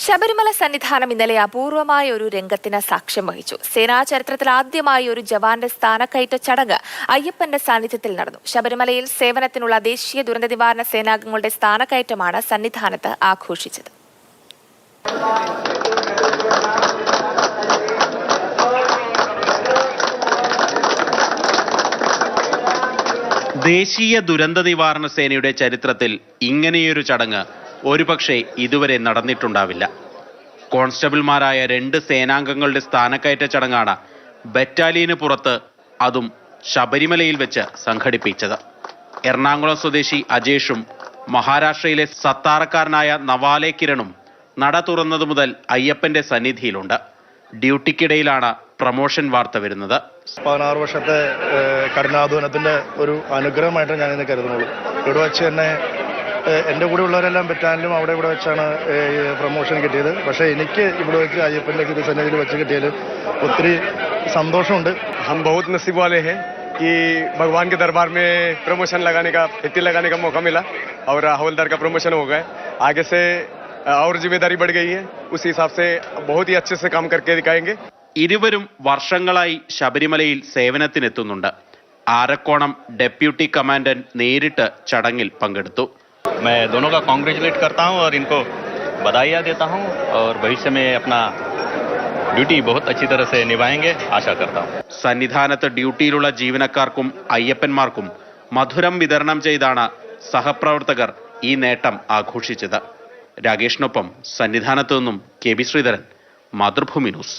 ശബരിമല സന്നിധാനം ഇന്നലെ അപൂർവമായ ഒരു രംഗത്തിന് സാക്ഷ്യം വഹിച്ചു. സേനാ ചരിത്രത്തിൽ ആദ്യമായി ഒരു ജവാന്റെ സ്ഥാനക്കയറ്റ ചടങ്ങ് അയ്യപ്പന്റെ സാന്നിധ്യത്തിൽ നടന്നു. ശബരിമലയിൽ സേവനത്തിനുള്ള ദേശീയ ദുരന്ത നിവാരണ സേനാംഗങ്ങളുടെ സ്ഥാനക്കയറ്റമാണ് സന്നിധാനത്ത് ആഘോഷിച്ചത്. ദേശീയ ദുരന്ത നിവാരണ സേനയുടെ ചരിത്രത്തിൽ ഇങ്ങനെയൊരു ചടങ്ങ് ഒരുപക്ഷെ ഇതുവരെ നടന്നിട്ടുണ്ടാവില്ല. കോൺസ്റ്റബിൾമാരായ 2 സേനാംഗങ്ങളുടെ സ്ഥാനക്കയറ്റ ചടങ്ങാണ് ബറ്റാലിയന് പുറത്ത്, അതും ശബരിമലയിൽ വെച്ച് സംഘടിപ്പിച്ചത്. എറണാകുളം സ്വദേശി അജേഷും മഹാരാഷ്ട്രയിലെ സത്താറക്കാരനായ നവാലെ കിരണും നട തുറന്നതു മുതൽ അയ്യപ്പന്റെ സന്നിധിയിലുണ്ട്. ഡ്യൂട്ടിക്കിടയിലാണ് പ്രമോഷൻ വാർത്ത വരുന്നത്. 16 വർഷത്തെ കഠിനാധ്വാനത്തിന്റെ ഒരു അനുഗ്രഹമായിട്ട് ഞാൻ ഇന്ന് കരുതുന്നുള്ളൂ. ഇവിടെ വെച്ച് തന്നെ എൻ്റെ കൂടെ ഉള്ളവരെല്ലാം ബറ്റാലിയനും അവിടെ ഇവിടെ വെച്ചാണ് പ്രൊമോഷൻ കിട്ടിയത്. പക്ഷേ എനിക്ക് ഇവിടെ വെച്ച് അയ്യപ്പൻ്റെ സന്നിധിയിൽ വെച്ച് കിട്ടിയതിൽ ഒത്തിരി സന്തോഷമുണ്ട്. हम बहुत नसीब वाले हैं कि भगवान के दरबार में प्रमोशन लगाने का मौका मिला और हवलदार का प्रमोशन हो गया. आगे से और जिम्मेदारी बढ़ गई है. उस हिसाब से बहुत ही अच्छे से काम करके दिखाएंगे. ഇരുവരും വർഷങ്ങളായി ശബരിമലയിൽ സേവനത്തിനെത്തുന്നുണ്ട്. ആരക്കോണം ഡെപ്യൂട്ടി കമാൻഡന്റ് നേരിട്ട് ചടങ്ങിൽ പങ്കെടുത്തു. मैं दोनों का कांग्रेचुलेट करता हूं और इनको बधाइयां देता हूं और भविष्य में अपना ड्यूटी बहुत अच्छी तरह से निभाएंगे आशा करता हूं. സന്നിധാനത്ത് ഡ്യൂട്ടിയിലുള്ള ജീവനക്കാർക്കും അയ്യപ്പന്മാർക്കും മധുരം വിതരണം ചെയ്താണ് സഹപ്രവർത്തകർ ഈ നേട്ടം ആഘോഷിച്ചത്. രാകേഷിനൊപ്പം സന്നിധാനത്തു നിന്നും K B Sreedharan, Mathrubhumi news.